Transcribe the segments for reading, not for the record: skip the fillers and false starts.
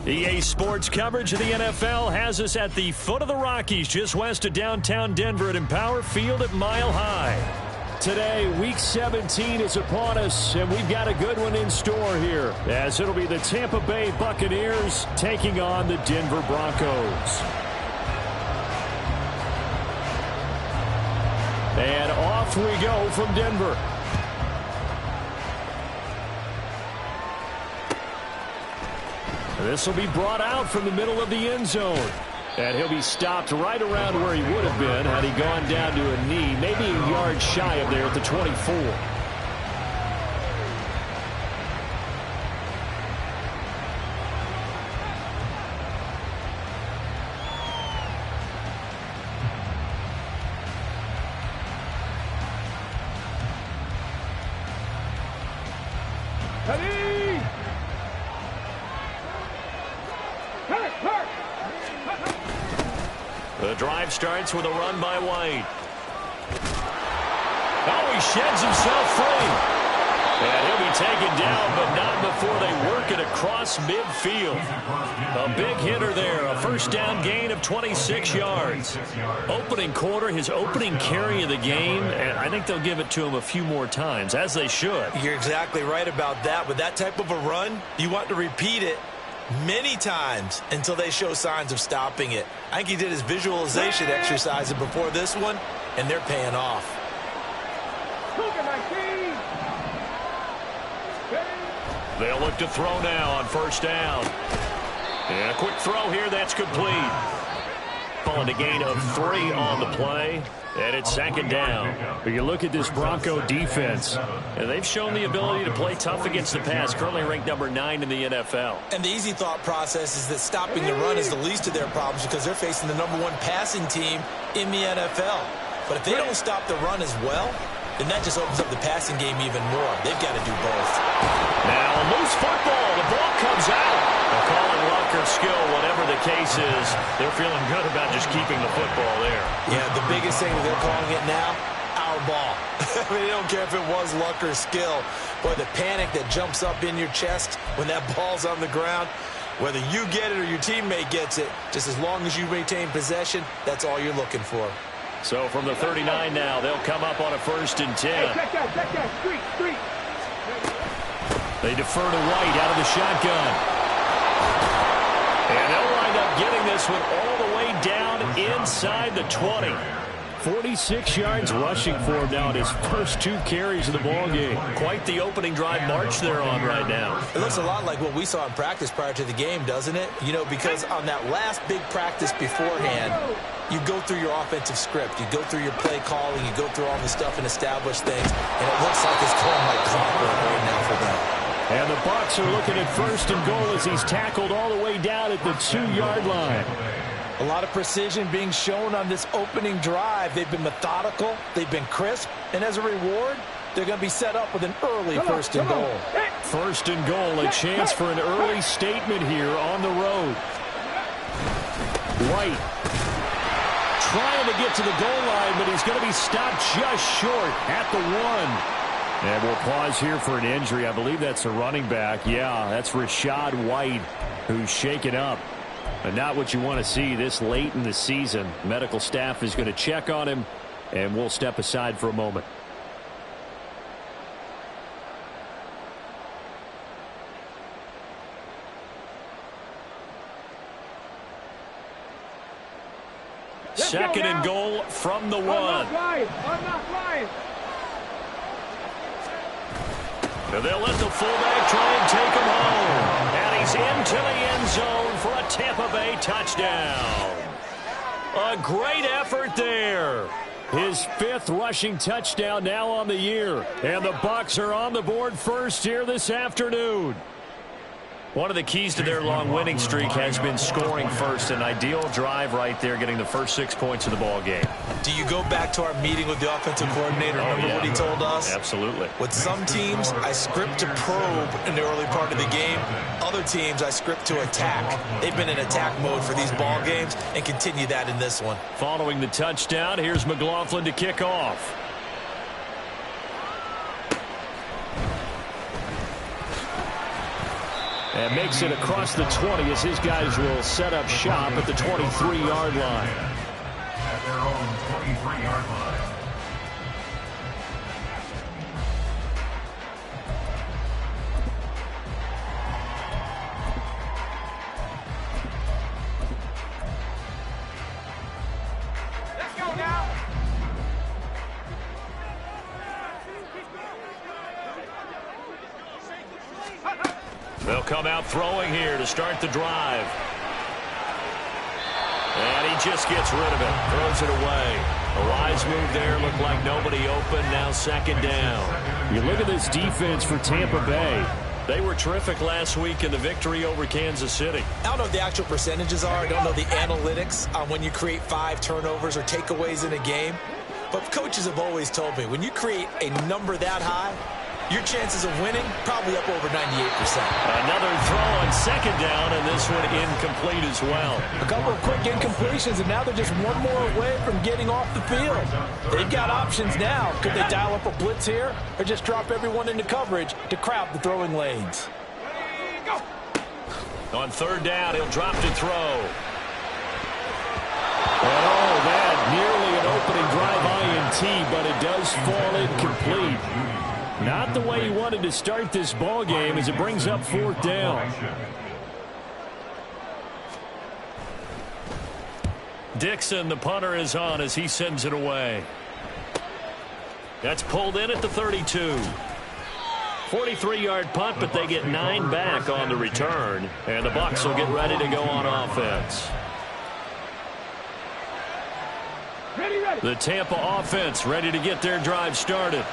EA Sports coverage of the NFL has us at the foot of the Rockies, just west of downtown Denver at Empower Field at Mile High. Today, Week 17 is upon us, and we've got a good one in store here, as it'll be the Tampa Bay Buccaneers taking on the Denver Broncos. And off we go from Denver. This will be brought out from the middle of the end zone. And he'll be stopped right around where he would have been had he gone down to a knee, maybe a yard shy of there at the 24. The drive starts with a run by White. Oh, he sheds himself free. And he'll be taken down, but not before they work it across midfield. A big hitter there, a first down gain of 26 yards. Opening quarter, his opening carry of the game, and I think they'll give it to him a few more times, as they should. You're exactly right about that. With that type of a run, you want to repeat it many times until they show signs of stopping it. I think he did his visualization exercise before this one, and they're paying off. They'll look to throw now on first down. And a quick throw here, that's complete. Following a gain of 3 on the play, and it's second down. But you look at this Bronco defense, and they've shown the ability to play tough against the pass, currently ranked number 9 in the NFL. And the easy thought process is that stopping the run is the least of their problems because they're facing the number 1 passing team in the NFL. But if they don't stop the run as well, then that just opens up the passing game even more. They've got to do both. Now a loose football. The ball comes out. They'll call it luck or skill, whatever the case is. They're feeling good about just keeping the football there. Yeah, the biggest thing that they're calling it now, our ball. I mean, they don't care if it was luck or skill. Boy, the panic that jumps up in your chest when that ball's on the ground, whether you get it or your teammate gets it, just as long as you maintain possession, that's all you're looking for. So from the 39 now, they'll come up on a 1st and 10. Hey, check that, street. They defer to White out of the shotgun. And they'll wind up getting this one all the way down inside the 20. 46 yards rushing for him now in his first 2 carries of the ball game. Quite the opening drive march they're on right now. It looks a lot like what we saw in practice prior to the game, doesn't it? You know, because on that last big practice beforehand, you go through your offensive script. You go through your play calling. You go through all the stuff and establish things. And it looks like it's going like clockwork right now for them. And the Bucs are looking at 1st and goal as he's tackled all the way down at the 2-yard line. A lot of precision being shown on this opening drive. They've been methodical. They've been crisp. And as a reward, they're going to be set up with an early 1st and goal. 1st and goal, a chance for an early statement here on the road. White trying to get to the goal line, but he's going to be stopped just short at the 1. And we'll pause here for an injury. I believe that's a running back. Yeah, that's Rachaad White, who's shaken up. And not what you want to see this late in the season. Medical staff is going to check on him, and we'll step aside for a moment. Second and goal from the 1. I'm not flying. And they'll let the fullback try and take him home. And he's into the end zone for a Tampa Bay touchdown. A great effort there. His 5th rushing touchdown now on the year. And the Bucs are on the board first here this afternoon. One of the keys to their long winning streak has been scoring first. An ideal drive right there, getting the first 6 points of the ball game. Do you go back to our meeting with the offensive coordinator? Remember what he told us? Absolutely. With some teams, I script to probe in the early part of the game. Other teams, I script to attack. They've been in attack mode for these ball games and continue that in this one. Following the touchdown, here's McLaughlin to kick off. And makes it across the 20 as his guys will set up shop at the 23-yard line. At their own 23-yard line. Let's go now. They'll come out throwing here to start the drive. And he just gets rid of it. Throws it away. A wise move there. Looked like nobody open. Now 2nd down. You look at this defense for Tampa Bay. They were terrific last week in the victory over Kansas City. I don't know what the actual percentages are. I don't know the analytics on when you create 5 turnovers or takeaways in a game. But coaches have always told me, when you create a number that high, your chances of winning probably up over 98%. Another throw on 2nd down, and this one incomplete as well. A couple of quick incompletions, and now they're just one more away from getting off the field. They've got options now. Could they dial up a blitz here or just drop everyone into coverage to crowd the throwing lanes? On 3rd down, he'll drop to throw. And all that, nearly an opening drive INT, but it does fall incomplete. Not the way he wanted to start this ball game as it brings up 4th down. Dixon, the punter, is on as he sends it away. That's pulled in at the 32. 43-yard punt, but they get 9 back on the return. And the Bucs will get ready to go on offense. The Tampa offense ready to get their drive started.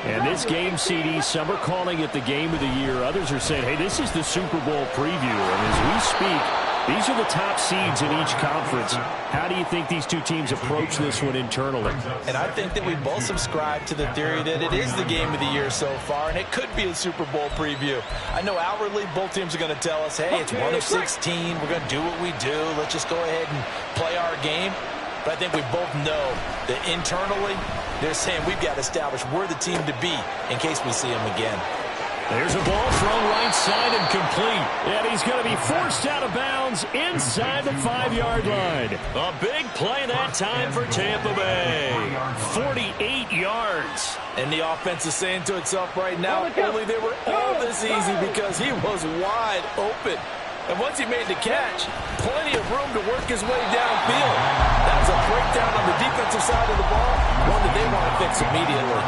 And this game, CD, some are calling it the game of the year. Others are saying, hey, this is the Super Bowl preview. And as we speak, these are the top seeds in each conference. How do you think these two teams approach this one internally? And I think that we both subscribe to the theory that it is the game of the year so far, and it could be a Super Bowl preview. I know outwardly both teams are going to tell us, hey, it's 1 of 16. We're going to do what we do. Let's just go ahead and play our game. But I think we both know that internally, they're saying we've got to establish we're the team to beat in case we see them again. There's a ball thrown right side and complete. And he's going to be forced out of bounds inside the 5-yard line. A big play that time for Tampa Bay. 48 yards. And the offense is saying to itself right now, only they were all this easy because he was wide open. And once he made the catch, plenty of room to work his way downfield. That was a breakdown on the defensive side of the ball, one that they want to fix immediately.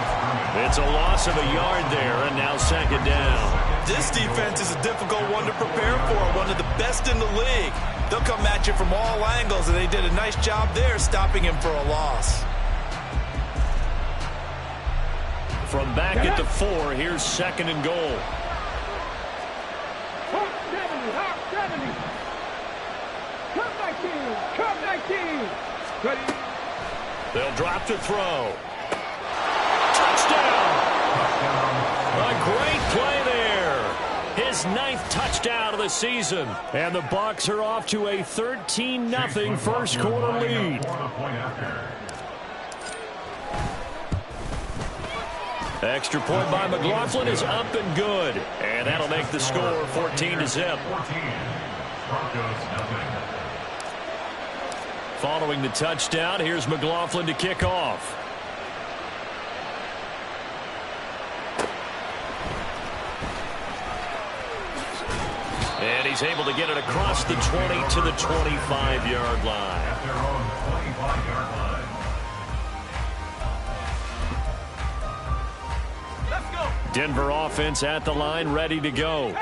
It's a loss of a yard there, and now second down. This defense is a difficult one to prepare for, one of the best in the league. They'll come at you from all angles, and they did a nice job there stopping him for a loss. From back at the 4, here's second and goal. They'll drop to throw. Touchdown! A great play there. His 9th touchdown of the season. And the Bucs are off to a 13-0 first quarter lead. Extra point by McLaughlin is up and good. And that'll make the score 14-0. Following the touchdown, here's McLaughlin to kick off. And he's able to get it across the 20 to the 25-yard line. At their own 25-yard line. Let's go. Denver offense at the line, ready to go.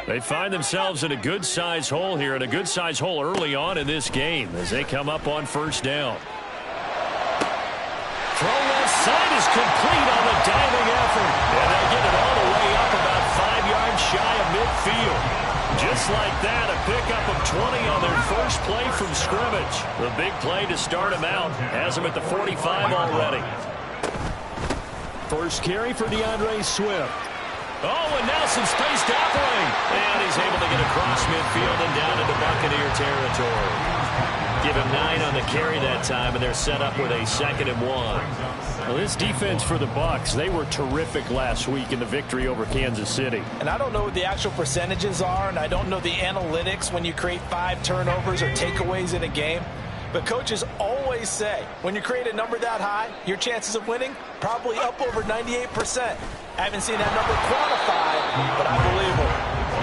They find themselves in a good-sized hole here, and a good-sized hole early on in this game as they come up on first down. Throw left side is complete on the diving effort. And they'll get it all the way up about 5 yards shy of midfield. Just like that, a pickup of 20 on their first play from scrimmage. The big play to start them out. Has them at the 45 already. First carry for DeAndre Swift. Oh, and now some space to operate. And he's able to get across midfield and down into Buccaneer territory. Give him 9 on the carry that time, and they're set up with a 2nd and 1. Well, this defense for the Bucs, they were terrific last week in the victory over Kansas City. And I don't know what the actual percentages are, and I don't know the analytics when you create 5 turnovers or takeaways in a game. But coaches always say, when you create a number that high, your chances of winning probably up over 98%. I haven't seen that number quantified, but I believe him.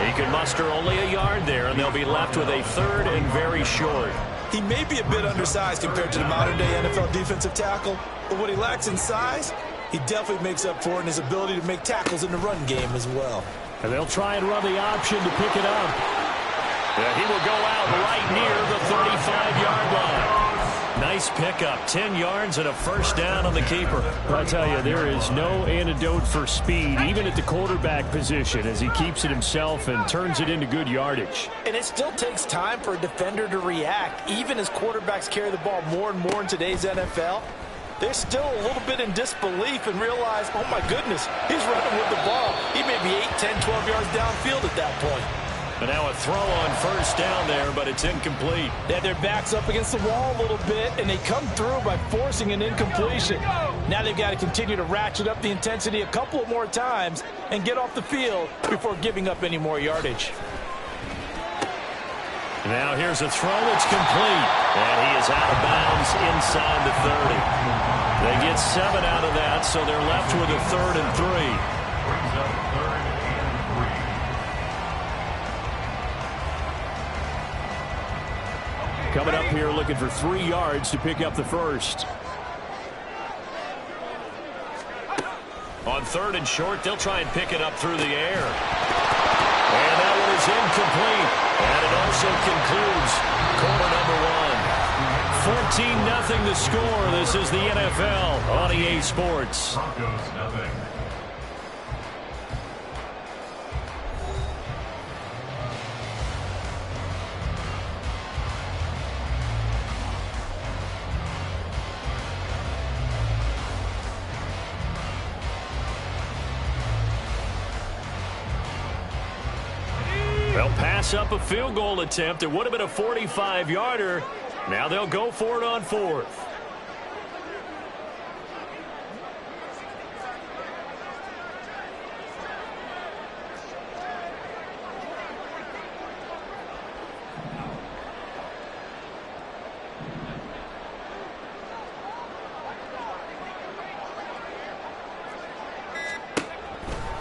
He could muster only a yard there, and they'll be left with a 3rd and very short. He may be a bit undersized compared to the modern-day NFL defensive tackle, but what he lacks in size, he definitely makes up for in his ability to make tackles in the run game as well. And they'll try and run the option to pick it up. Yeah, he will go out right near the 35-yard line. Nice pickup, 10 yards and a first down on the keeper. I tell you, there is no antidote for speed, even at the quarterback position, as he keeps it himself and turns it into good yardage. And it still takes time for a defender to react, even as quarterbacks carry the ball more and more in today's NFL. They're still a little bit in disbelief and realize, oh my goodness, he's running with the ball. He may be 8, 10, 12 yards downfield at that point. And now a throw on first down there, but it's incomplete. They had their backs up against the wall a little bit, and they come through by forcing an incompletion. Now they've got to continue to ratchet up the intensity a couple of more times and get off the field before giving up any more yardage. Now here's a throw. It's complete. And he is out of bounds inside the 30. They get 7 out of that, so they're left with a 3rd and 3. Brings up 3rd and 3. Coming up here looking for 3 yards to pick up the first. On 3rd and short, they'll try and pick it up through the air. And that one is incomplete. And it also concludes quarter number 1. 14-0 the score. This is the NFL on EA Sports. Broncos nothing. They'll pass up a field goal attempt. It would have been a 45-yarder. Now they'll go for it on 4th.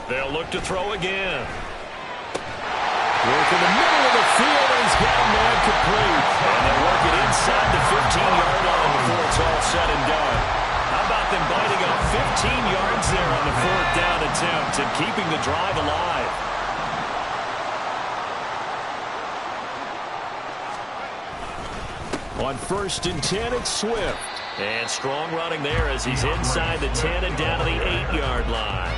They'll look to throw again. Work in the middle of the field, and he's got him there complete. And they'll work it inside the 15-yard line before it's all said and done. How about them biting up 15 yards there on the 4th down attempt and keeping the drive alive? On 1st and 10, it's Swift. And strong running there as he's inside the 10 and down to the 8-yard line.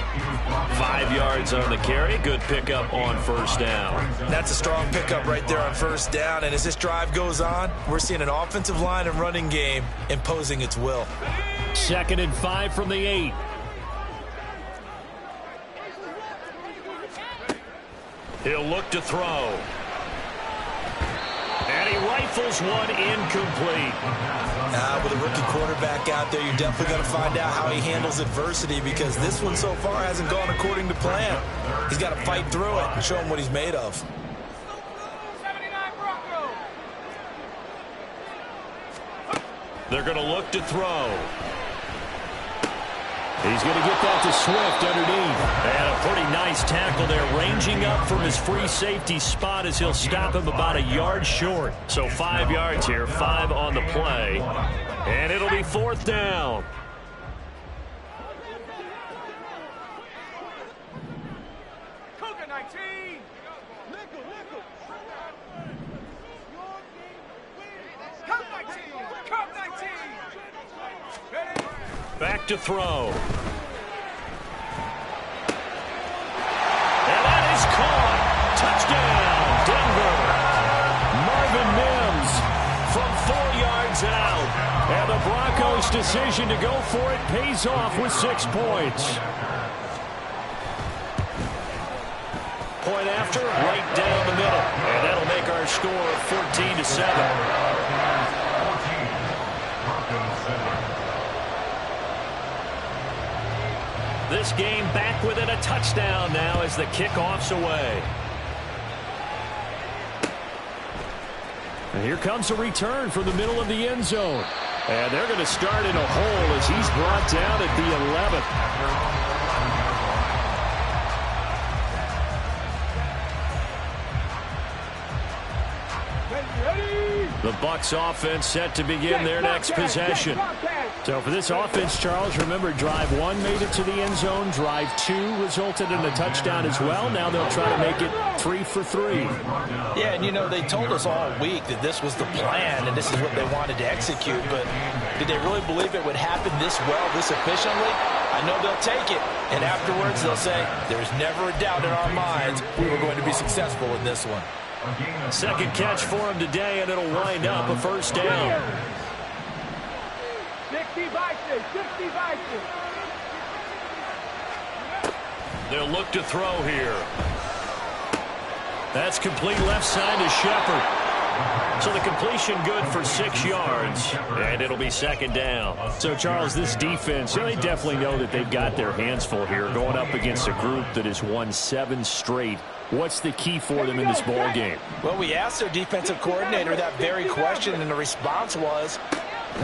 5 yards on the carry. Good pickup on 1st down. That's a strong pickup right there on 1st down. And as this drive goes on, we're seeing an offensive line and running game imposing its will. 2nd and 5 from the 8. He'll look to throw. And he rifles one incomplete. With a rookie quarterback out there, you're definitely going to find out how he handles adversity, because this one so far hasn't gone according to plan. He's got to fight through it and show him what he's made of. 79 Broncos. They're going to look to throw. He's going to get that to Swift underneath. And a pretty nice tackle there, ranging up from his free safety spot as he'll stop him about a yard short. So 5 yards here, 5 on the play. And it'll be 4th down. Cougar 19. Cup 19. Cup 19. Ready? Back to throw. And that is caught. Touchdown, Denver. Marvin Mims from 4 yards out. And the Broncos' decision to go for it pays off with 6 points. Point after, right down the middle. And that'll make our score 14-7. This game back within a touchdown now as the kickoff's away. And here comes a return from the middle of the end zone. And they're going to start in a hole as he's brought down at the 11th. The Bucs offense set to begin their next possession. So for this offense, Charles, remember drive 1 made it to the end zone. Drive 2 resulted in a touchdown as well. Now they'll try to make it 3 for 3. Yeah, and you know, they told us all week that this was the plan and this is what they wanted to execute. But did they really believe it would happen this well, this efficiently? I know they'll take it. And afterwards they'll say, there's never a doubt in our minds we were going to be successful in this one. Second catch for him today, and it'll wind up a 1st down. 60 Vikings, 60 Vikings. They'll look to throw here. That's complete left side to Shepard. So the completion good for 6 yards, and it'll be 2nd down. So, Charles, this defense, they definitely know that they've got their hands full here going up against a group that has won 7 straight. What's the key for them in this ball game? Well, we asked their defensive coordinator that very question, and the response was,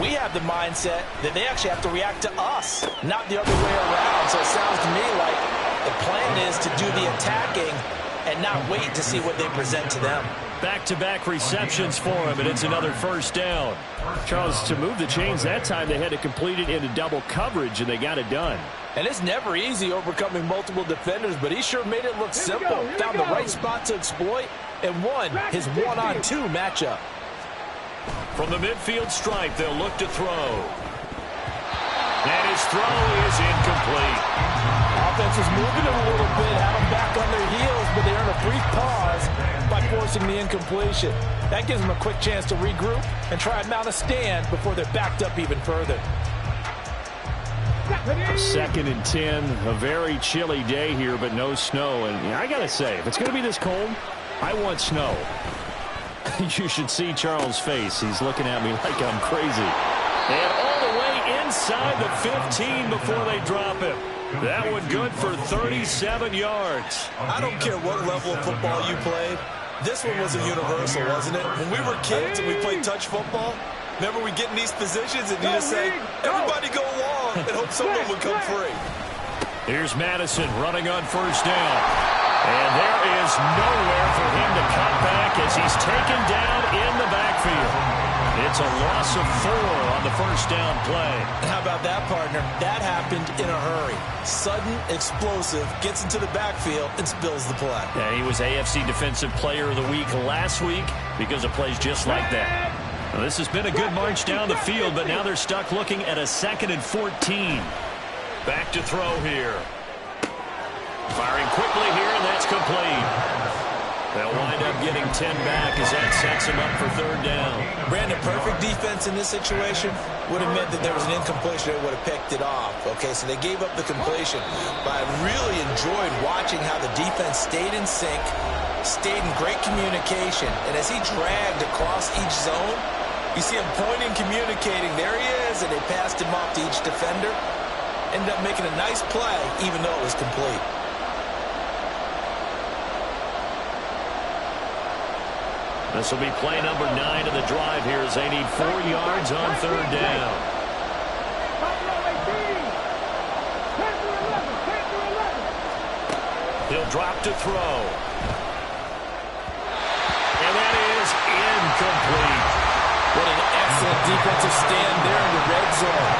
we have the mindset that they actually have to react to us, not the other way around. So it sounds to me like the plan is to do the attacking and not wait to see what they present to them. Back-to-back receptions for him, and it's another first down. Charles, to move the chains that time, they had to complete it into double coverage, and they got it done. And it's never easy overcoming multiple defenders, but he sure made it look simple. Found the right spot to exploit and won his one-on-two matchup. From the midfield stripe, they'll look to throw. And his throw is incomplete. Offense was moving it a little bit, had them back on their heels, but they earned a brief pause by forcing the incompletion. That gives them a quick chance to regroup and try and mount a stand before they're backed up even further. 2nd and 10, a very chilly day here, but no snow. And I got to say, if it's going to be this cold, I want snow. You should see Charles' face. He's looking at me like I'm crazy. And all the way inside the 15 before they drop him. That one good for 37 yards. I don't care what level of football you played. This one was a universal, wasn't it? When we were kids and we played touch football, remember we get in these positions and you just say, everybody go along and hope someone would come free. Here's Madison running on first down. And there is nowhere for him to cut back as he's taken down in the backfield. It's a loss of 4 on the first down play. How about that, partner? That happened in a hurry. Sudden, explosive, gets into the backfield and spills the play. Yeah, he was AFC Defensive Player of the Week last week because of plays just like that. Well, this has been a good march down the field, but now they're stuck looking at a 2nd and 14. Back to throw here. Firing quickly here, and that's complete. They'll wind up getting 10 back as that sets him up for 3rd down. Brandon, perfect defense in this situation would have meant that there was an incompletion that would have picked it off. Okay, so they gave up the completion. But I really enjoyed watching how the defense stayed in sync, stayed in great communication. And as he dragged across each zone, you see him pointing, communicating. There he is, and they passed him off to each defender. Ended up making a nice play, even though it was complete. This will be play number 9 of the drive here as they need 4 yards on 3rd down. He'll drop to throw. And that is incomplete. What an excellent defensive stand there in the red zone.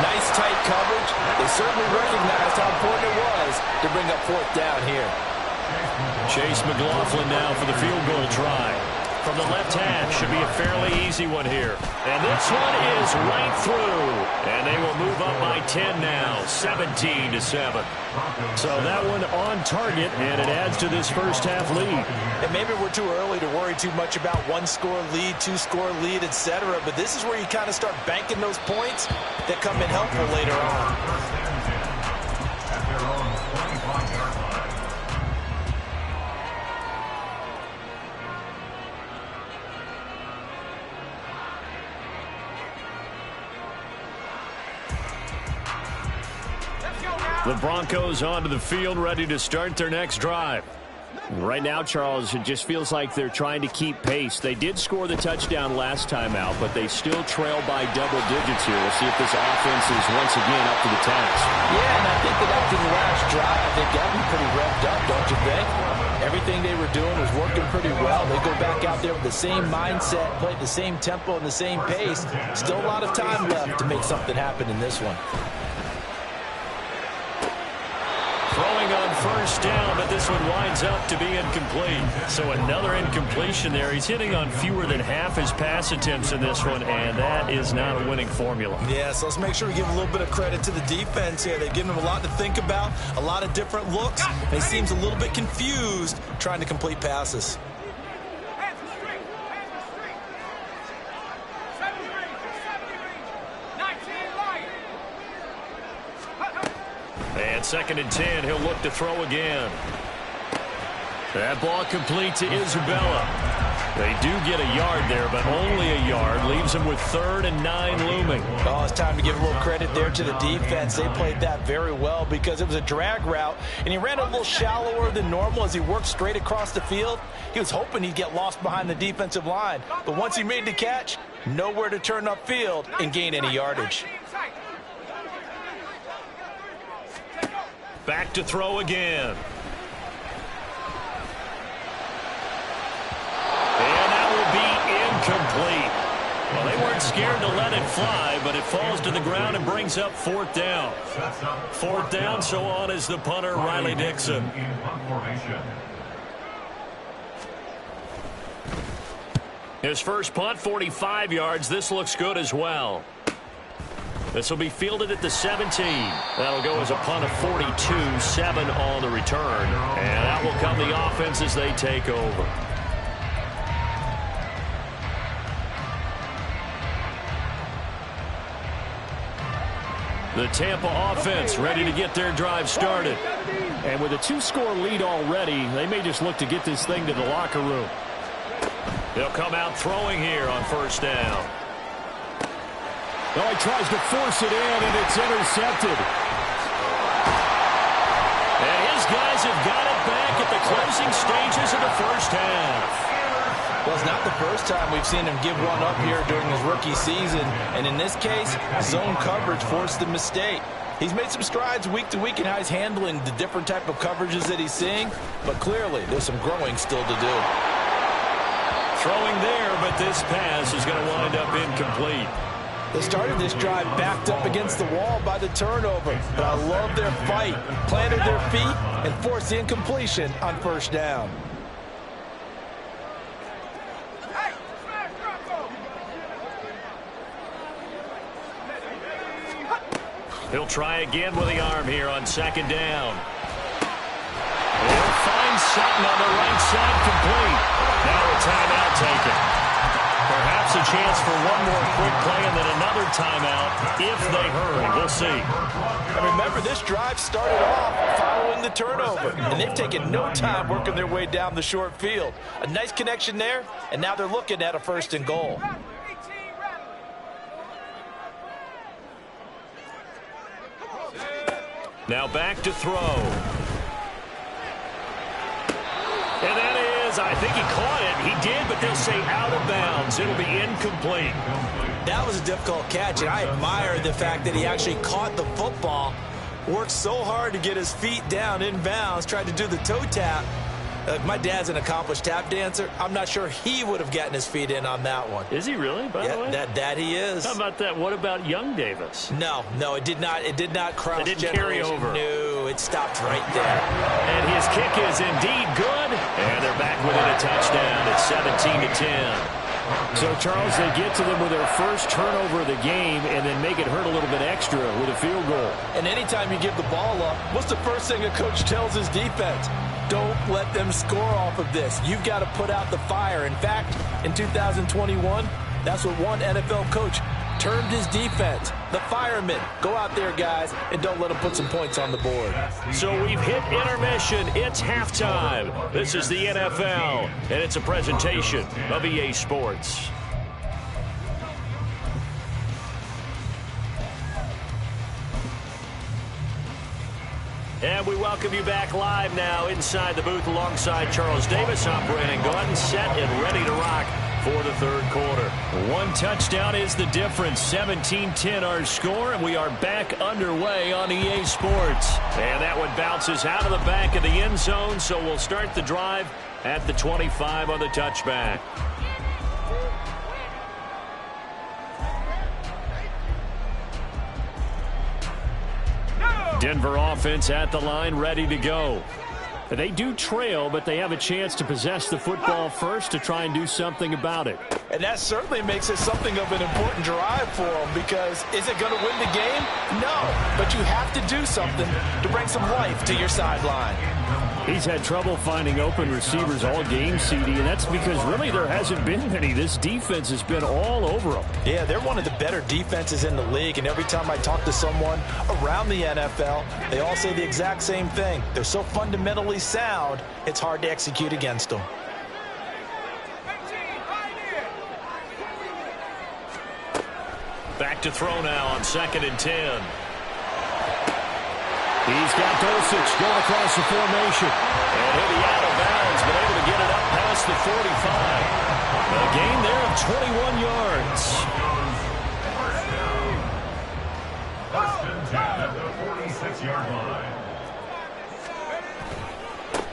Nice tight coverage. They certainly recognized how important it was to bring up 4th down here. Chase McLaughlin now for the field goal try. From the left half, should be a fairly easy one here. And this one is right through. And they will move up by 10 now, 17-7. So that one on target, and it adds to this first half lead. And maybe we're too early to worry too much about 1-score lead, 2-score lead, etc. But this is where you kind of start banking those points that come in helpful later on. At their own 25-yard line. The Broncos onto the field, ready to start their next drive. Right now, Charles, it just feels like they're trying to keep pace. They did score the touchdown last time out, but they still trail by double digits here. We'll see if this offense is once again up to the task. Yeah, and I think that after the last drive, I think that'll be pretty revved up, don't you think? Everything they were doing was working pretty well. They go back out there with the same mindset, play at the same tempo and the same pace. Still a lot of time left to make something happen in this one. Throwing on first down, but this one winds up to be incomplete. So another incompletion there. He's hitting on fewer than half his pass attempts in this one, and that is not a winning formula. Yeah, so let's make sure we give a little bit of credit to the defense here. They've given him a lot to think about, a lot of different looks, and he seems a little bit confused trying to complete passes. Hands are straight. Hands are straight. 7 range. 19 light. And 2nd and 10, he'll look to throw again. That ball complete to Isabella. They do get a yard there, but only a yard. Leaves him with 3rd and 9 looming. Oh, it's time to give a little credit there to the defense. They played that very well because it was a drag route, and he ran a little shallower than normal as he worked straight across the field. He was hoping he'd get lost behind the defensive line, but once he made the catch, nowhere to turn upfield and gain any yardage. Back to throw again. And incomplete. Well, they weren't scared to let it fly, but it falls to the ground and brings up fourth down. Fourth down, so on is the punter, Riley Dixon. His first punt, 45 yards. This looks good as well. This will be fielded at the 17. That'll go as a punt of 42, 7 on the return. And out will come the offense as they take over. The Tampa offense ready to get their drive started. And with a 2-score lead already, they may just look to get this thing to the locker room. They'll come out throwing here on first down. Oh, he tries to force it in, and it's intercepted. And his guys have got it back at the closing stages of the first half. Well, it's not the first time we've seen him give one up here during his rookie season. And in this case, zone coverage forced the mistake. He's made some strides week to week in how he's handling the different type of coverages that he's seeing. But clearly, there's some growing still to do. Throwing there, but this pass is going to wind up incomplete. They started this drive backed up against the wall by the turnover. But I love their fight. Planted their feet and forced the incompletion on first down. He'll try again with the arm here on second down. He'll find Sutton on the right side complete. Now a timeout taken. Perhaps a chance for one more quick play and then another timeout if they hurry. We'll see. And remember, this drive started off following the turnover. And they've taken no time working their way down the short field. A nice connection there, and now they're looking at a 1st and goal. Now back to throw. And that is, I think he caught it. He did, but they'll say out of bounds. It'll be incomplete. That was a difficult catch, and I admire the fact that he actually caught the football, worked so hard to get his feet down in bounds, tried to do the toe tap. My dad's an accomplished tap dancer. I'm not sure he would have gotten his feet in on that one. Is he really, by the way? That he is. How about that? What about young Davis? No, it did not. It did not cross. It didn't carry over. No, it stopped right there. And his kick is indeed good. And they're back within a touchdown. It's 17-10. So, Charles, they get to them with their first turnover of the game and then make it hurt a little bit extra with a field goal. And anytime you give the ball up, what's the first thing a coach tells his defense? Don't let them score off of this. You've got to put out the fire. In fact, in 2021, that's what one NFL coach termed his defense. The firemen. Go out there, guys, and don't let them put some points on the board. So we've hit intermission. It's halftime. This is the NFL, and it's a presentation of EA Sports. And we welcome you back live now inside the booth alongside Charles Davis. I'm Brandon Gordon, set and ready to rock for the third quarter. One touchdown is the difference. 17-10 our score, and we are back underway on EA Sports. And that one bounces out of the back of the end zone, so we'll start the drive at the 25 on the touchback. Denver offense at the line, ready to go. They do trail, but they have a chance to possess the football first to try and do something about it. And that certainly makes it something of an important drive for them, because is it going to win the game? No, but you have to do something to bring some life to your sideline. He's had trouble finding open receivers all game, CD, and that's because really there hasn't been many. This defense has been all over them. Yeah, they're one of the better defenses in the league, and every time I talk to someone around the NFL, they all say the exact same thing. They're so fundamentally sound, it's hard to execute against them. Back to throw now on 2nd and 10. He's got Dulcich going across the formation. And he'll be out of bounds, but able to get it up past the 45. A gain there of 21 yards. First and 10 at the 46-yard line.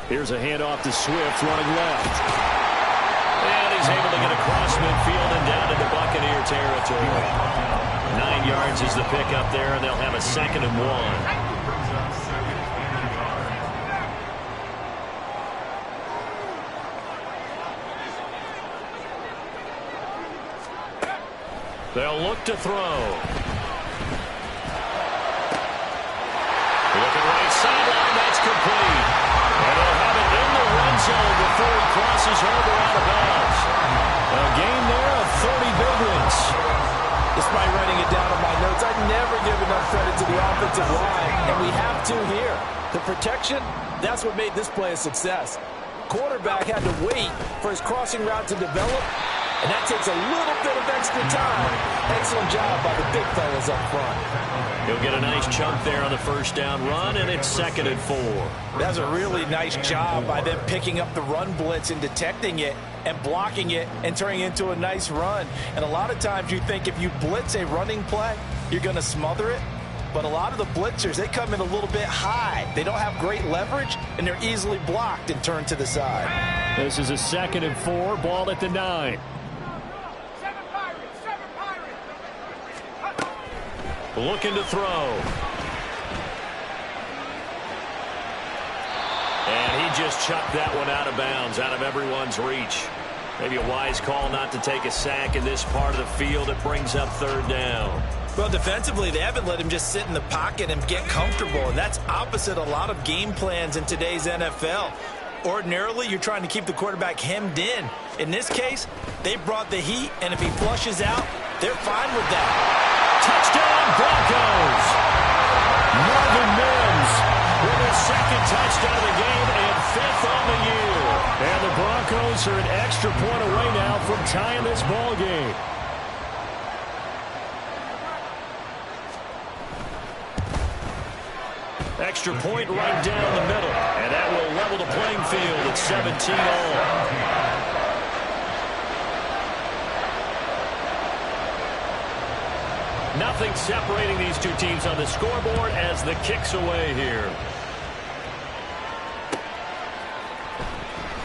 Here's a handoff to Swift running left. And he's he's able to get across midfield and down into Buccaneer territory. 9 yards is the pickup there, and they'll have a 2nd and 1. They'll look to throw. Looking right sideline, that's complete. And they'll have it in the run zone before he crosses over out of bounds. A gain there of 30 big ones. Despite writing it down on my notes, I never give enough credit to the offensive line, and we have to here. The protection, that's what made this play a success. Quarterback had to wait for his crossing route to develop, and that takes a little bit of extra time. Excellent job by the big fellas up front. He'll get a nice chunk there on the first down run, and it's 2nd and 4. That's a really nice job by them picking up the run blitz and detecting it and blocking it and turning it into a nice run. And a lot of times you think if you blitz a running play, you're going to smother it. But a lot of the blitzers, they come in a little bit high. They don't have great leverage, and they're easily blocked and turned to the side. This is a 2nd and 4, ball at the 9. Looking to throw. And he just chucked that one out of bounds, out of everyone's reach. Maybe a wise call not to take a sack in this part of the field. It brings up 3rd down. Well, defensively, they haven't let him just sit in the pocket and get comfortable, and that's opposite a lot of game plans in today's NFL. Ordinarily, you're trying to keep the quarterback hemmed in. In this case, they brought the heat, and if he flushes out, they're fine with that. Touchdown, Broncos! Marvin Mims with his 2nd touchdown of the game and 5th on the year. And the Broncos are an extra point away now from tying this ball game. Extra point right down the middle, and that will level the playing field at 17 all. Nothing separating these two teams on the scoreboard as the kick's away here.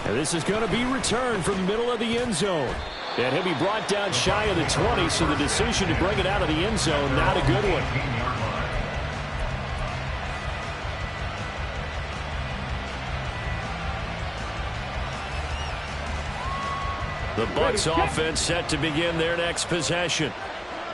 And this is going to be returned from the middle of the end zone. And he'll be brought down shy of the 20, so the decision to bring it out of the end zone, not a good one. The Bucs offense set to begin their next possession.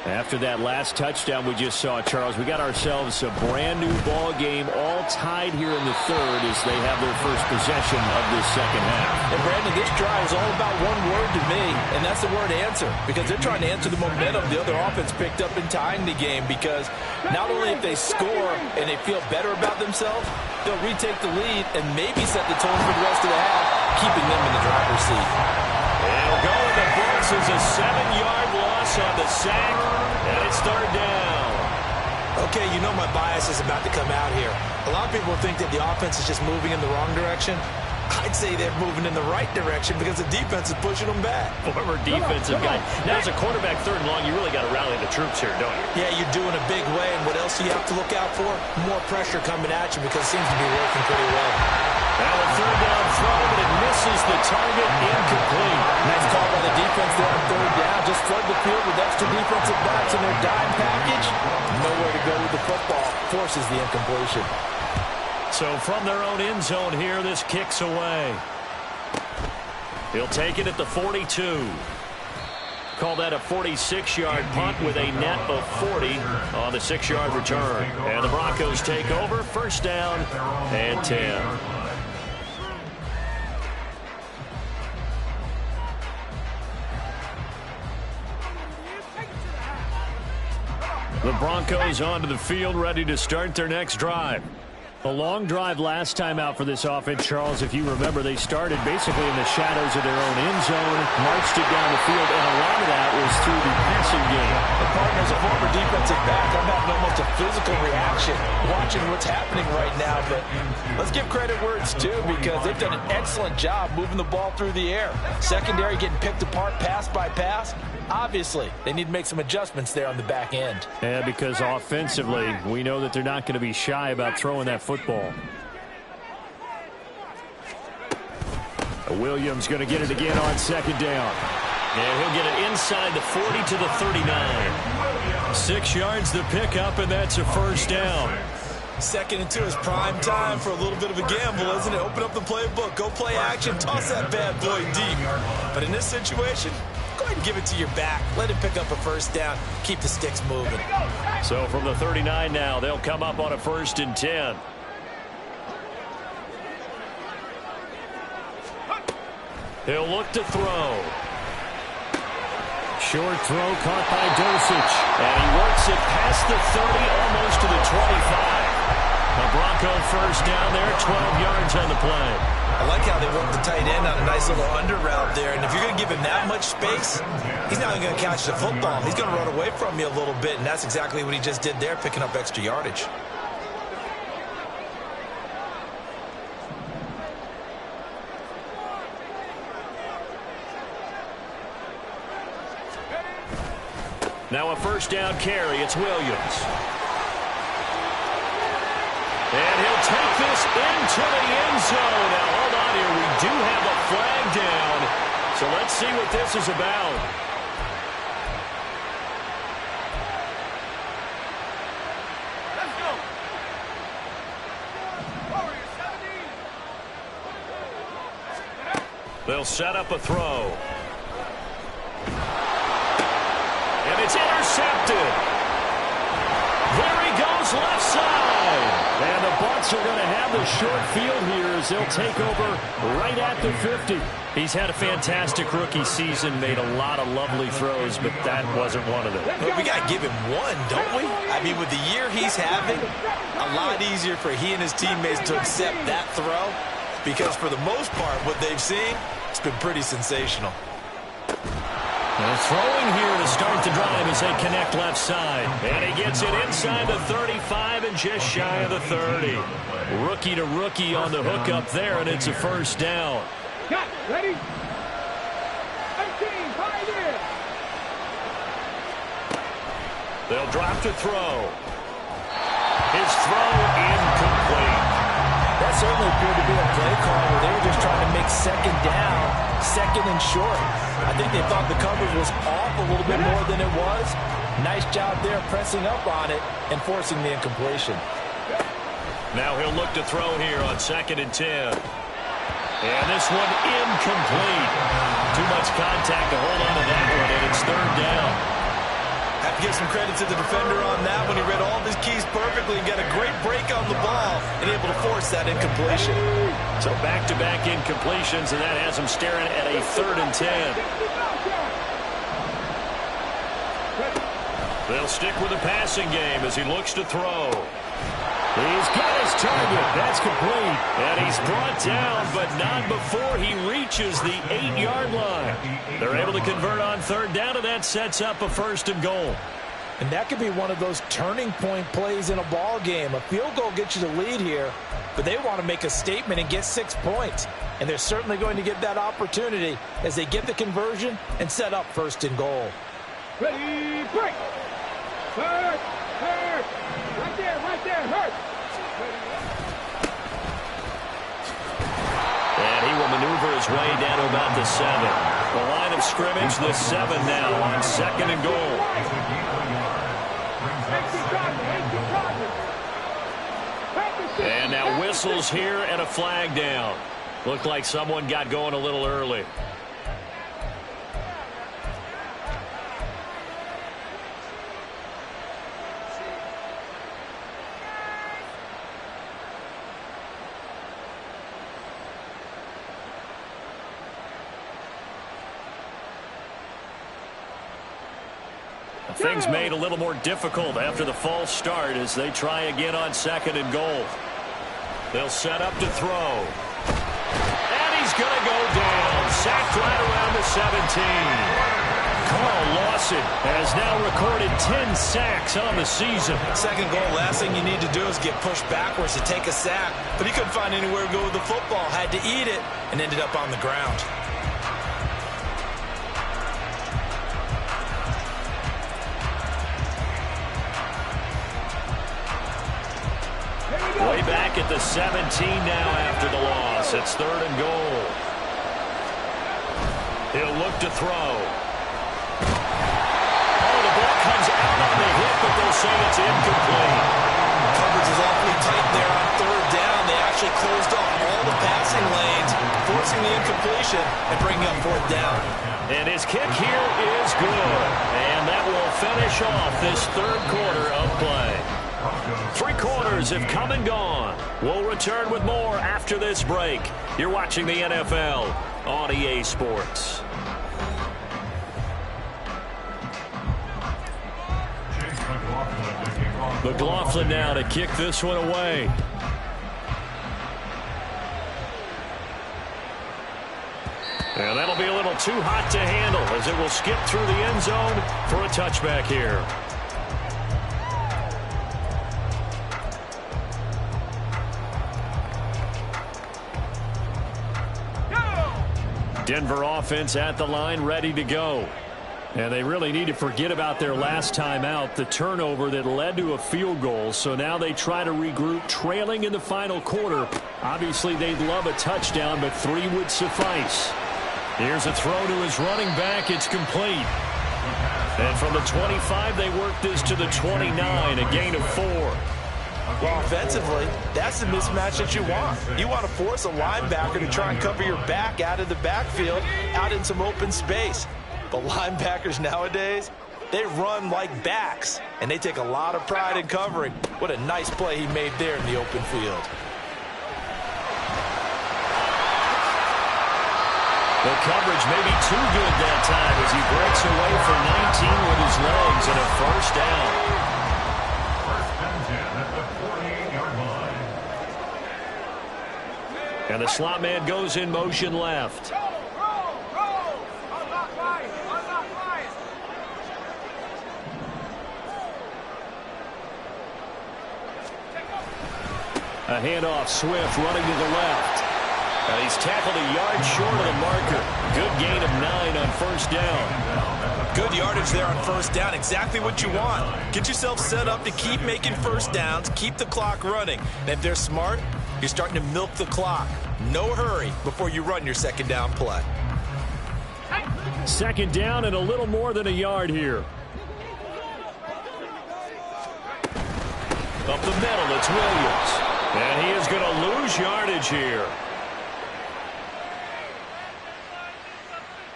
After that last touchdown we just saw, Charles, we got ourselves a brand new ball game, all tied here in the 3rd as they have their first possession of this 2nd half. And Brandon, this drive is all about one word to me, and that's the word answer, because they're trying to answer the momentum the other offense picked up in tying the game, because not only if they score and they feel better about themselves, they'll retake the lead and maybe set the tone for the rest of the half, keeping them in the driver's seat. They'll go with the Bucs as a 7-yard loss on the sack, and it's 3rd down. Okay, you know my bias is about to come out here. A lot of people think that the offense is just moving in the wrong direction. I'd say they're moving in the right direction because the defense is pushing them back. Former defensive guy. Now, as a quarterback 3rd and long, you really got to rally the troops here, don't you? Yeah, you do in a big way, and what else do you have to look out for? More pressure coming at you because it seems to be working pretty well. Now a 3rd down throw, but it misses the target, incomplete. Nice call by the defense there on 3rd down. Just flood the field with extra defensive backs in their dime package. Nowhere to go with the football. Forces the incompletion. So from their own end zone here, this kicks away. He'll take it at the 42. Call that a 46-yard punt with a net of 40 on the 6-yard return. And the Broncos take over, 1st down and 10. The Broncos onto the field, ready to start their next drive. A long drive last time out for this offense, Charles. If you remember, they started basically in the shadows of their own end zone, marched it down the field, and a lot of that was through the passing game. The partner, as a former defensive back, I'm having almost a physical reaction watching what's happening right now. But let's give credit where it's due, because they've done an excellent job moving the ball through the air. Secondary getting picked apart pass by pass. Obviously, they need to make some adjustments there on the back end. Yeah, because offensively, we know that they're not going to be shy about throwing that football. Williams going to get it again on 2nd down. And he'll get it inside the 40 to the 39. 6 yards the pickup, and that's a first down. 2nd and 2 is prime time for a little bit of a gamble, isn't it? Open up the playbook, go play action, toss that bad boy deep. But in this situation, go ahead and give it to your back. Let him pick up a first down. Keep the sticks moving. So from the 39 now, they'll come up on a 1st and 10. He'll look to throw. Short throw caught by Dosich. And he works it past the 30, almost to the 25. A Bronco first down there, 12 yards on the play. I like how they work the tight end on a nice little under route there. And if you're going to give him that much space, he's not going to catch the football. He's going to run away from you a little bit, and that's exactly what he just did there, picking up extra yardage. Now a first down carry. It's Williams. And he'll take this into the end zone. Now, hold on here. We do have a flag down. So let's see what this is about. Let's go. Warriors 17. They'll set up a throw. And it's intercepted. There he goes, left side. And the Bucs are going to have the short field here as they'll take over right at the 50. He's had a fantastic rookie season, made a lot of lovely throws, but that wasn't one of them. But we got to give him one, don't we? I mean, with the year he's having, a lot easier for he and his teammates to accept that throw, because for the most part, what they've seen, it's been pretty sensational. And throwing here to start the drive as they connect left side. And he gets it inside the 35 and just shy of the 30. Rookie to rookie on the hook up there, and it's a first down. Got ready. 18, right in. They'll drop to throw. His throw incomplete. That certainly appeared to be a play call where they were just trying to make second down, second and short. I think they thought the coverage was off a little bit more than it was. Nice job there pressing up on it and forcing the incompletion. Now he'll look to throw here on 2nd and 10. And this one incomplete. Too much contact to hold on to that one, and it's 3rd down. Have to give some credit to the defender on that one. He read all of his keys perfectly and got a great break on the ball and able to force that incompletion. So back-to-back incompletions, and that has him staring at a 3rd and 10. They'll stick with the passing game as he looks to throw. He's got his target. That's complete. And he's brought down, but not before he reaches the 8-yard line. They're able to convert on 3rd down, and that sets up a 1st and goal. And that could be one of those turning point plays in a ball game. A field goal gets you the lead here, but they want to make a statement and get 6 points. And they're certainly going to get that opportunity as they get the conversion and set up 1st and goal. Ready, break. Hurt, hurt. Right there, hurt. And he will maneuver his way down to about the 7. The line of scrimmage, the 7 now on 2nd and goal. And now whistles here and a flag down. Looked like someone got going a little early. Things made a little more difficult after the false start as they try again on 2nd and goal. They'll set up to throw. And he's going to go down. Sacked right around the 17. Carl Lawson has now recorded 10 sacks on the season. 2nd goal, last thing you need to do is get pushed backwards to take a sack. But he couldn't find anywhere to go with the football. Had to eat it and ended up on the ground. Way back at the 17 now after the loss. It's 3rd and goal. He'll look to throw. say it's incomplete. Coverage is awfully tight there on third down. They actually closed off all the passing lanes, forcing the incompletion and bringing up fourth down. And his kick here is good. And that will finish off this third quarter of play. 3 quarters have come and gone. We'll return with more after this break. You're watching the NFL on EA Sports. McLaughlin now to kick this one away. And that'll be a little too hot to handle as it will skip through the end zone for a touchback here. Denver offense at the line, ready to go. And they really need to forget about their last time out, the turnover that led to a field goal. So now they try to regroup, trailing in the final quarter. Obviously, they'd love a touchdown, but 3 would suffice. Here's a throw to his running back. It's complete. And from the 25, they work this to the 29, a gain of 4. Well, offensively, that's the mismatch that you want. You want to force a linebacker to try and cover your back out of the backfield, out in some open space. But linebackers nowadays, they run like backs, and they take a lot of pride in covering. What a nice play he made there in the open field. The coverage may be too good that time as he breaks away for 19 with his legs and a first down. And the slot man goes in motion left. A handoff, Swift running to the left. And he's tackled a yard short of the marker. Good gain of 9 on first down. Good yardage there on first down. Exactly what you want. Get yourself set up to keep making first downs, keep the clock running. And if they're smart, you're starting to milk the clock. No hurry before you run your second down play. Second down and a little more than a yard here. Up the middle, it's Williams. And he is going to lose yardage here.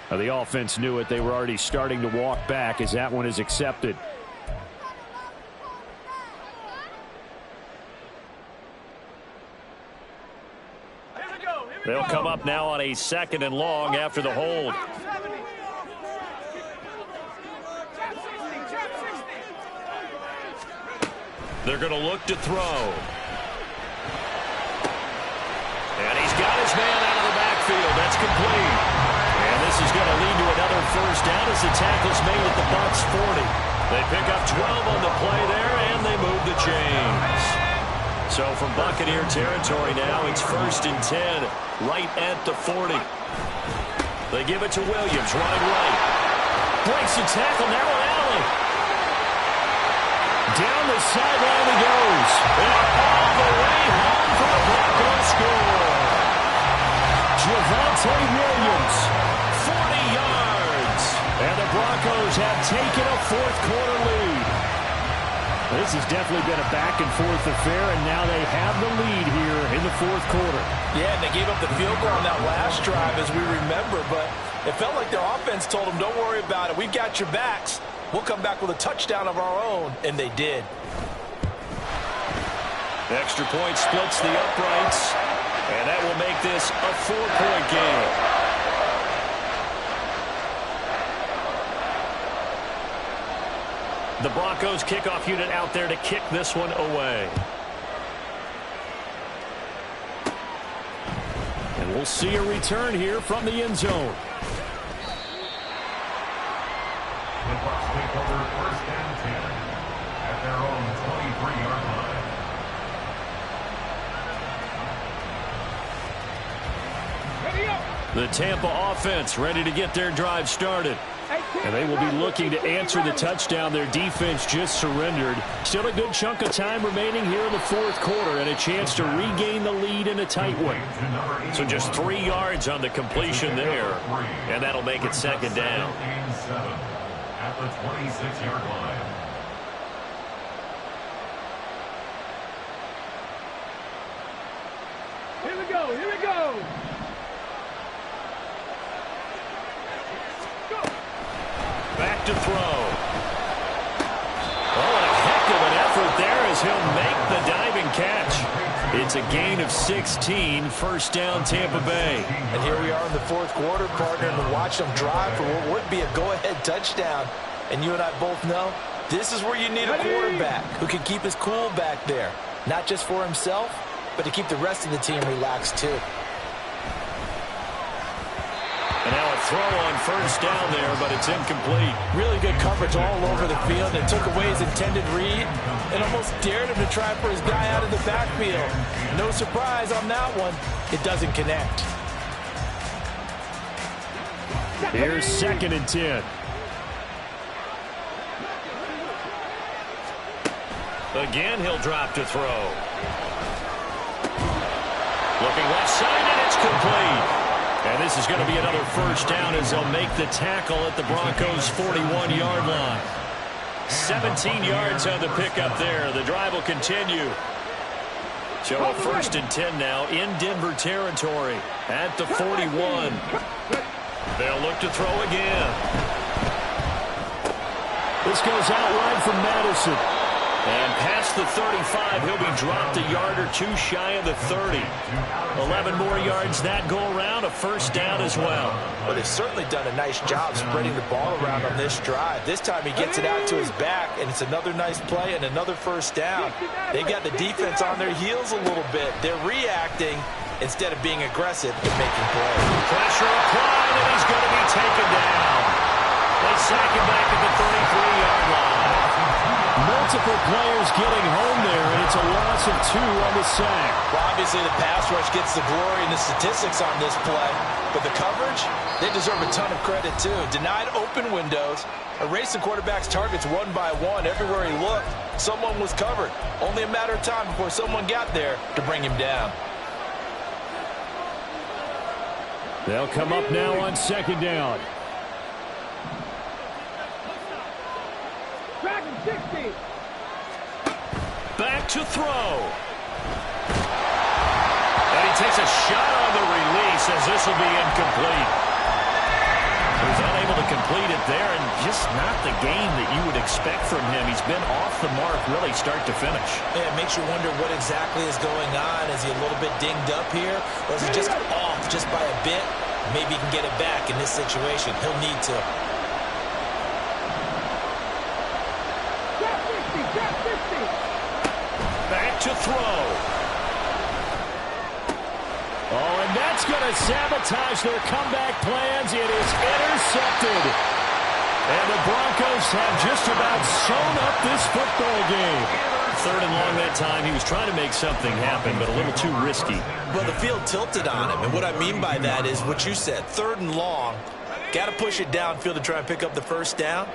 Now, the offense knew it. They were already starting to walk back as that one is accepted. They'll come up now on a 2nd and long after the hold. They're going to look to throw. And he's got his man out of the backfield. That's complete. And this is going to lead to another first down as the tackle's made at the Bucs 40. They pick up 12 on the play there, and they move the chains. So from Buccaneer territory now, it's 1st and 10, right at the 40. They give it to Williams, running right. Breaks the tackle, now an alley. Down the sideline he goes. And all the way home for the Broncos score. Javonte Williams, 40 yards. And the Broncos have taken a 4th quarter lead. This has definitely been a back-and-forth affair, and now they have the lead here in the 4th quarter. Yeah, and they gave up the field goal on that last drive, as we remember, but it felt like their offense told them, don't worry about it. We've got your backs. We'll come back with a touchdown of our own, and they did. The extra point splits the uprights, and that will make this a 4-point game. The Broncos kickoff unit out there to kick this one away. And we'll see a return here from the end zone. The Bucs take over 1st and 10 at their own 23-yard line. The Tampa offense ready to get their drive started. And they will be looking to answer the touchdown their defense just surrendered. Still a good chunk of time remaining here in the 4th quarter and a chance to regain the lead in a tight one. So just 3 yards on the completion there. And that'll make it 2nd down. At the 26-yard line. Here we go. Here we go. Go. Back to throw. Oh, and a heck of an effort there as he'll make the diving catch. It's a gain of 16, first down Tampa Bay. And here we are in the fourth quarter, partner, and watch them drive for what would be a go-ahead touchdown. And you and I both know this is where you need a quarterback who can keep his cool back there. Not just for himself, but to keep the rest of the team relaxed too. And now a throw on first down there, but it's incomplete. Really good coverage all over the field. It took away his intended read and almost dared him to try for his guy out of the backfield. No surprise on that one. It doesn't connect. Here's 2nd and 10. Again, he'll drop to throw. Looking left side, and it's complete. And this is going to be another first down as they'll make the tackle at the Broncos' 41-yard line. 17 yards on the pickup there. The drive will continue. So a 1st and 10 now in Denver territory at the 41. They'll look to throw again. This goes out wide from Madison. And past the 35, he'll be dropped a yard or two shy of the 30. 11 more yards that go around, a first down as well. Well, they've certainly done a nice job spreading the ball around on this drive. This time he gets it out to his back, and it's another nice play and another first down. They got the defense on their heels a little bit. They're reacting instead of being aggressive and making plays. Pressure applied, and he's going to be taken down. They sack him back at the 33-yard line. Multiple players getting home there, and it's a loss of 2 on the sack. Well, obviously the pass rush gets the glory and the statistics on this play, but the coverage, they deserve a ton of credit too. Denied open windows, erased the quarterback's targets one by one. Everywhere he looked, someone was covered. Only a matter of time before someone got there to bring him down. They'll come up now on 2nd down. Dragon 60. Back to throw. And he takes a shot on the release as this will be incomplete. He's unable to complete it there, and just not the game that you would expect from him. He's been off the mark really start to finish. Yeah, it makes you wonder what exactly is going on. Is he a little bit dinged up here, or is he just off just by a bit? Maybe he can get it back in this situation. He'll need to. Back to throw. Oh, and that's going to sabotage their comeback plans. It is intercepted. And the Broncos have just about sewn up this football game. 3rd and long that time. He was trying to make something happen, but a little too risky. Well, the field tilted on him, and what I mean by that is what you said. 3rd and long. Got to push it downfield to try and pick up the first down.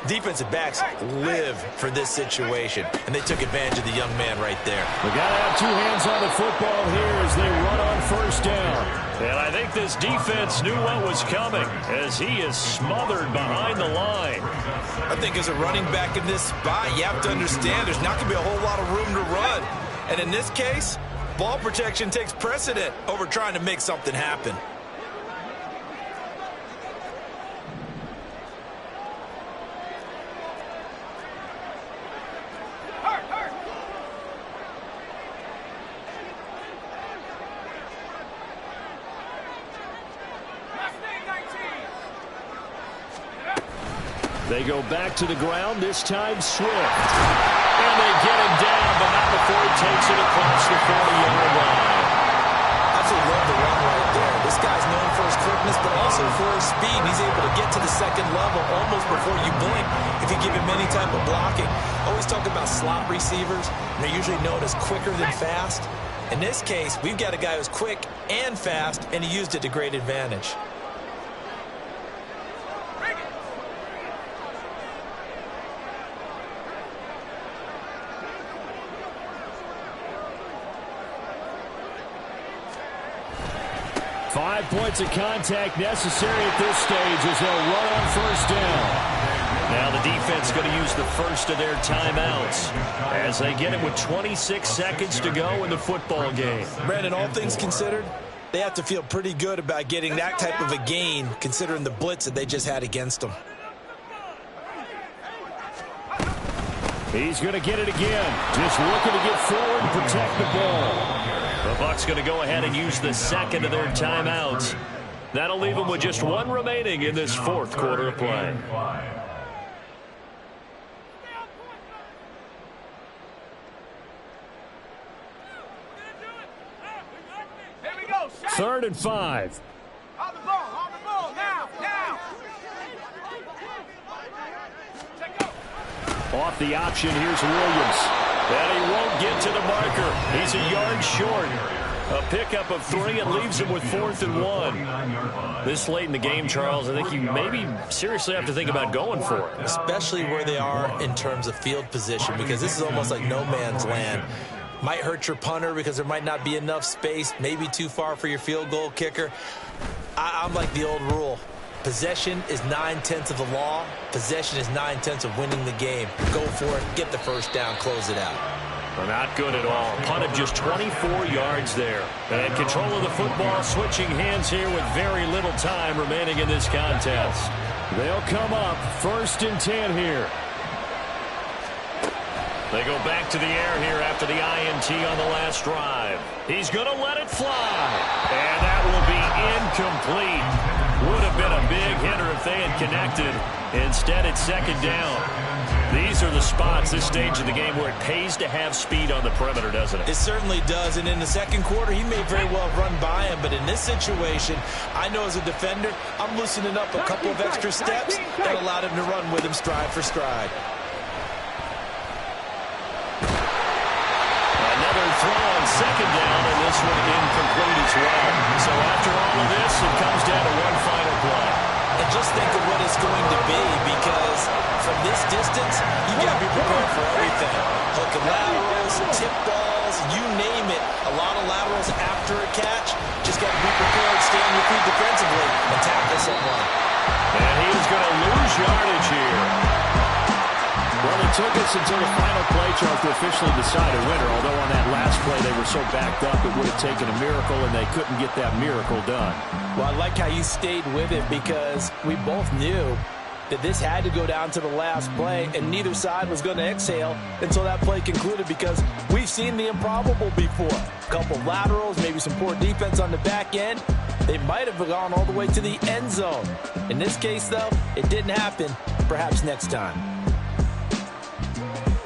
Defensive backs live for this situation, and they took advantage of the young man right there. We got to have 2 hands on the football here as they run on first down. And I think this defense knew what was coming as he is smothered behind the line. I think as a running back in this spot, you have to understand there's not going to be a whole lot of room to run. And in this case, ball protection takes precedent over trying to make something happen. They go back to the ground, this time Swift. And they get him down, but not before he takes it across the 40-yard line. Absolutely love the run right there. This guy's known for his quickness, but also for his speed. He's able to get to the 2nd level almost before you blink if you give him any type of blocking. Always talk about slot receivers. They're usually known as quicker than fast. In this case, we've got a guy who's quick and fast, and he used it to great advantage. Five points of contact necessary at this stage as they'll run on first down. Now the defense going to use the first of their timeouts as they get it with 26 seconds to go in the football game. Brandon, all things considered, they have to feel pretty good about getting that type of a gain considering the blitz that they just had against them. He's going to get it again. Just looking to get forward and protect the ball. The Bucs going to go ahead and use the second of their timeouts. That'll leave them with just one remaining in this fourth quarter of play. Third and 5. On the ball, now. Off the option, here's Williams. And he won't get to the marker. He's a yard short. A pickup of 3 and leaves him with 4th and 1. This late in the game, Charles, I think you maybe seriously have to think about going for it. Especially where they are in terms of field position, because this is almost like no man's land. Might hurt your punter because there might not be enough space, maybe too far for your field goal kicker. I'm like the old rule. Possession is 9/10 of the law. Possession is 9/10 of winning the game. Go for it, get the first down, close it out. Well, not good at all. Punt of just 24 yards there. And control of the football, switching hands here with very little time remaining in this contest. They'll come up 1st and 10 here. They go back to the air here after the INT on the last drive. He's going to let it fly. And that will be incomplete. Would have been a big hitter if they had connected. Instead, it's 2nd down. These are the spots, this stage of the game, where it pays to have speed on the perimeter, doesn't it? It certainly does, and in the second quarter, he may very well run by him, but in this situation, I know as a defender, I'm loosening up a couple of extra steps that allowed him to run with him stride for stride. Another throw on 2nd down, and this one incomplete as well. So after all of this, it comes down to one final play. And just think of what it's going to be, because from this distance, you got to be prepared for everything. Hook and laterals, tip balls, you name it. A lot of laterals after a catch. Just got to be prepared, stay on your feet defensively, and tackle someone. And he is going to lose yardage here. Well, it took us until the final play, Charles, to officially decide a winner. Although on that last play they were so backed up, it would have taken a miracle, and they couldn't get that miracle done. Well, I like how you stayed with it, because we both knew that this had to go down to the last play, and neither side was going to exhale until that play concluded, because we've seen the improbable before. A couple laterals, maybe some poor defense on the back end. They might have gone all the way to the end zone. In this case, though, it didn't happen. Perhaps next time.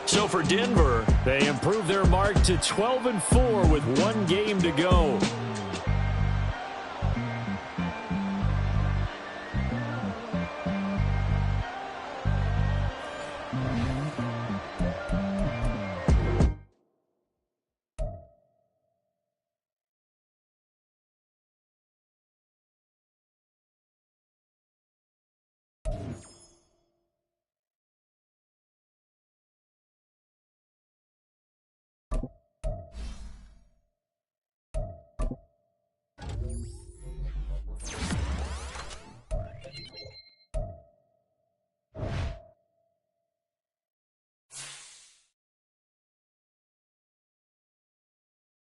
So for Denver, They improved their mark to 12-4 with 1 game to go.